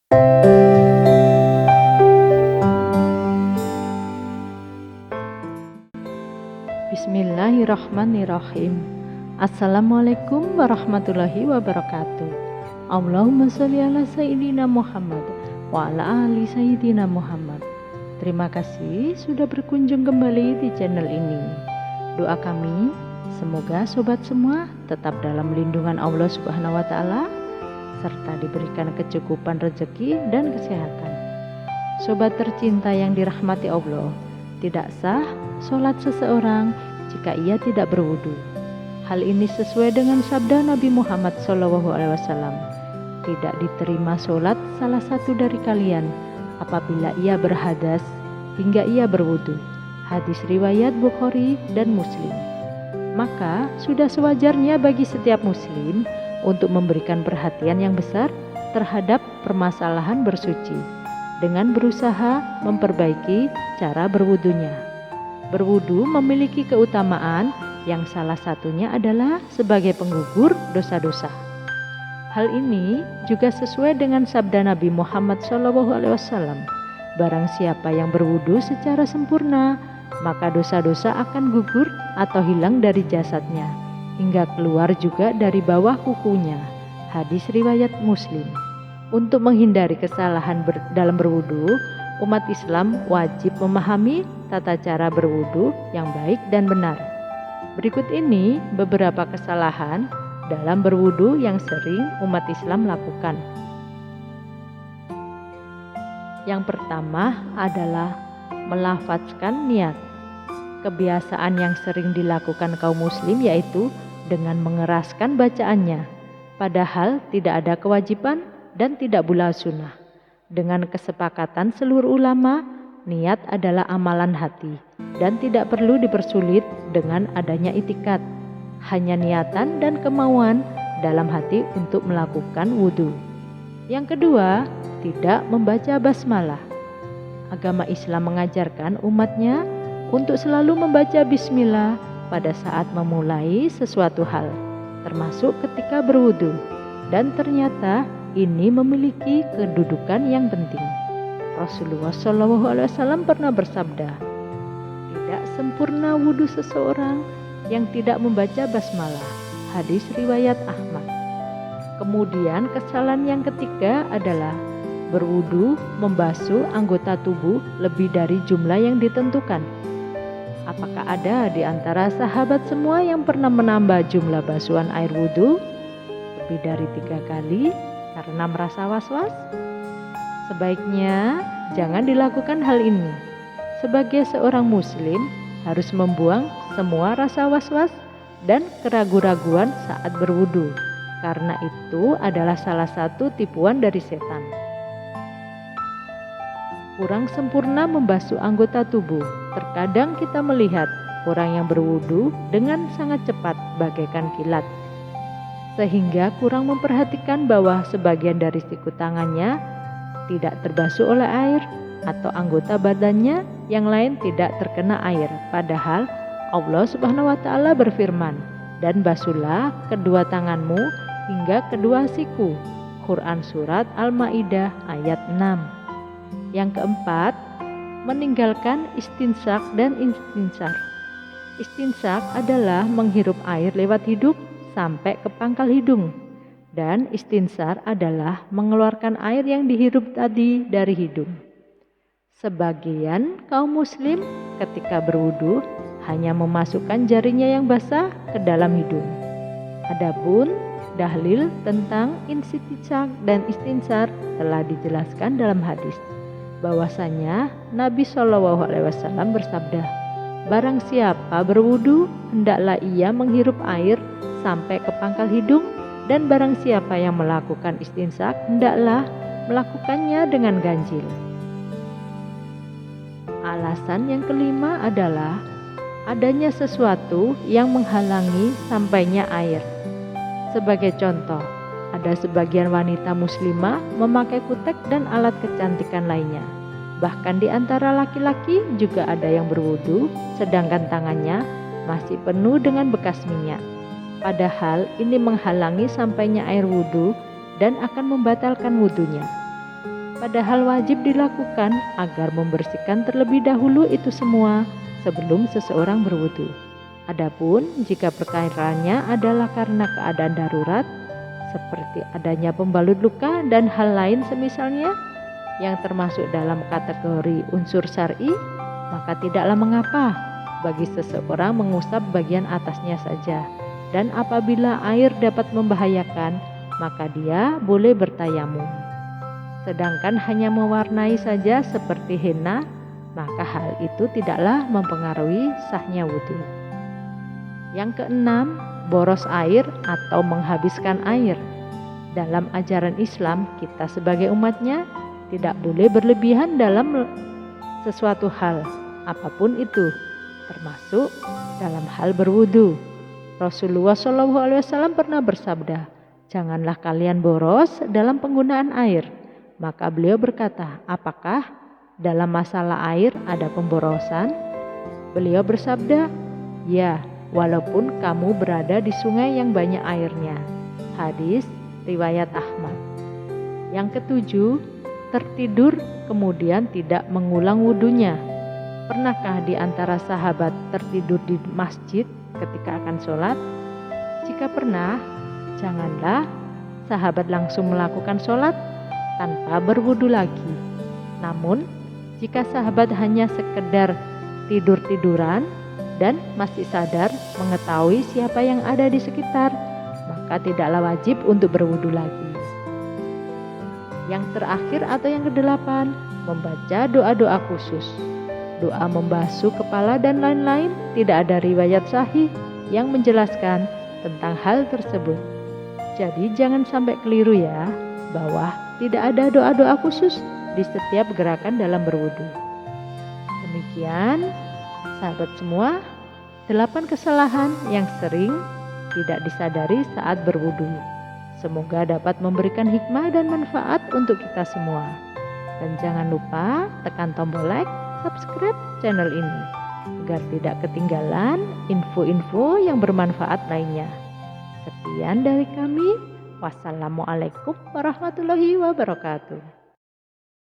Bismillahirrahmanirrahim. Assalamualaikum warahmatullahi wabarakatuh. Allahumma sholli ala Sayyidina Muhammad wa ala ali Sayyidina Muhammad. Terima kasih sudah berkunjung kembali di channel ini. Doa kami, semoga sobat semua tetap dalam lindungan Allah Subhanahu wa Ta'ala, serta diberikan kecukupan rezeki dan kesehatan. Sobat tercinta yang dirahmati Allah, tidak sah sholat seseorang jika ia tidak berwudu. Hal ini sesuai dengan sabda Nabi Muhammad SAW. Tidak diterima sholat salah satu dari kalian apabila ia berhadas hingga ia berwudu. Hadis riwayat Bukhari dan Muslim. Maka sudah sewajarnya bagi setiap muslim untuk memberikan perhatian yang besar terhadap permasalahan bersuci dengan berusaha memperbaiki cara berwudunya. Berwudu memiliki keutamaan yang salah satunya adalah sebagai penggugur dosa-dosa. Hal ini juga sesuai dengan sabda Nabi Muhammad SAW. Barang siapa yang berwudu secara sempurna, maka dosa-dosa akan gugur atau hilang dari jasadnya, hingga keluar juga dari bawah kukunya. Hadis riwayat Muslim. Untuk menghindari kesalahan dalam berwudu, umat Islam wajib memahami tata cara berwudu yang baik dan benar. Berikut ini beberapa kesalahan dalam berwudu yang sering umat Islam lakukan. Yang pertama adalah melafazkan niat. Kebiasaan yang sering dilakukan kaum muslim yaitu dengan mengeraskan bacaannya, padahal tidak ada kewajiban dan tidak pula sunnah. Dengan kesepakatan seluruh ulama, niat adalah amalan hati dan tidak perlu dipersulit dengan adanya itikad. Hanya niatan dan kemauan dalam hati untuk melakukan wudhu. Yang kedua, tidak membaca basmalah. Agama Islam mengajarkan umatnya untuk selalu membaca bismillah pada saat memulai sesuatu hal, termasuk ketika berwudhu. Dan ternyata ini memiliki kedudukan yang penting. Rasulullah SAW pernah bersabda, tidak sempurna wudhu seseorang yang tidak membaca basmalah. Hadis riwayat Ahmad. Kemudian kesalahan yang ketiga adalah berwudhu membasuh anggota tubuh lebih dari jumlah yang ditentukan. Apakah ada di antara sahabat semua yang pernah menambah jumlah basuhan air wudhu lebih dari 3 kali karena merasa was-was? Sebaiknya jangan dilakukan hal ini. Sebagai seorang muslim harus membuang semua rasa was-was dan keraguan-raguan saat berwudu, karena itu adalah salah satu tipuan dari setan. Kurang sempurna membasuh anggota tubuh. Terkadang kita melihat orang yang berwudu dengan sangat cepat bagaikan kilat, sehingga kurang memperhatikan bahwa sebagian dari siku tangannya tidak terbasuh oleh air atau anggota badannya yang lain tidak terkena air. Padahal Allah Subhanahu wa Ta'ala berfirman, dan basuhlah kedua tanganmu hingga kedua siku. Quran Surat Al-Ma'idah ayat 6. Yang keempat, meninggalkan istinsak dan istinsar. Istinsak adalah menghirup air lewat hidung sampai ke pangkal hidung, dan istinsar adalah mengeluarkan air yang dihirup tadi dari hidung. Sebagian kaum muslim ketika berwudu hanya memasukkan jarinya yang basah ke dalam hidung. Adapun dalil tentang istinsak dan istinsar telah dijelaskan dalam hadis, bahwasanya Nabi SAW bersabda, barang siapa berwudu hendaklah ia menghirup air sampai ke pangkal hidung, dan barang siapa yang melakukan istinsak hendaklah melakukannya dengan ganjil. Alasan yang kelima adalah adanya sesuatu yang menghalangi sampainya air. Sebagai contoh, ada sebagian wanita muslimah memakai kutek dan alat kecantikan lainnya. Bahkan di antara laki-laki juga ada yang berwudu sedangkan tangannya masih penuh dengan bekas minyak. Padahal ini menghalangi sampainya air wudu dan akan membatalkan wudunya. Padahal wajib dilakukan agar membersihkan terlebih dahulu itu semua sebelum seseorang berwudu. Adapun jika perkaranya adalah karena keadaan darurat seperti adanya pembalut luka dan hal lain semisalnya yang termasuk dalam kategori unsur syar'i, maka tidaklah mengapa bagi seseorang mengusap bagian atasnya saja. Dan apabila air dapat membahayakan, maka dia boleh bertayamum. Sedangkan hanya mewarnai saja seperti henna, maka hal itu tidaklah mempengaruhi sahnya wudhu. Yang keenam, boros air atau menghabiskan air. Dalam ajaran Islam, kita sebagai umatnya tidak boleh berlebihan dalam sesuatu hal, apapun itu, termasuk dalam hal berwudhu. Rasulullah SAW pernah bersabda, "Janganlah kalian boros dalam penggunaan air." Maka beliau berkata, "Apakah dalam masalah air ada pemborosan?" Beliau bersabda, "Ya, walaupun kamu berada di sungai yang banyak airnya." Hadis riwayat Ahmad. Yang ketujuh, tertidur kemudian tidak mengulang wudunya. Pernahkah di antara sahabat tertidur di masjid ketika akan sholat? Jika pernah, janganlah sahabat langsung melakukan sholat tanpa berwudu lagi. Namun, jika sahabat hanya sekedar tidur-tiduran dan masih sadar mengetahui siapa yang ada di sekitar, maka tidaklah wajib untuk berwudu lagi. Yang terakhir atau yang kedelapan, membaca doa-doa khusus. Doa membasuh kepala dan lain-lain tidak ada riwayat sahih yang menjelaskan tentang hal tersebut. Jadi jangan sampai keliru ya, bahwa tidak ada doa-doa khusus di setiap gerakan dalam berwudu. Demikian, sahabat semua, 8 kesalahan yang sering tidak disadari saat berwudu. Semoga dapat memberikan hikmah dan manfaat untuk kita semua. Dan jangan lupa tekan tombol like, subscribe channel ini agar tidak ketinggalan info-info yang bermanfaat lainnya. Sekian dari kami. Wassalamualaikum warahmatullahi wabarakatuh.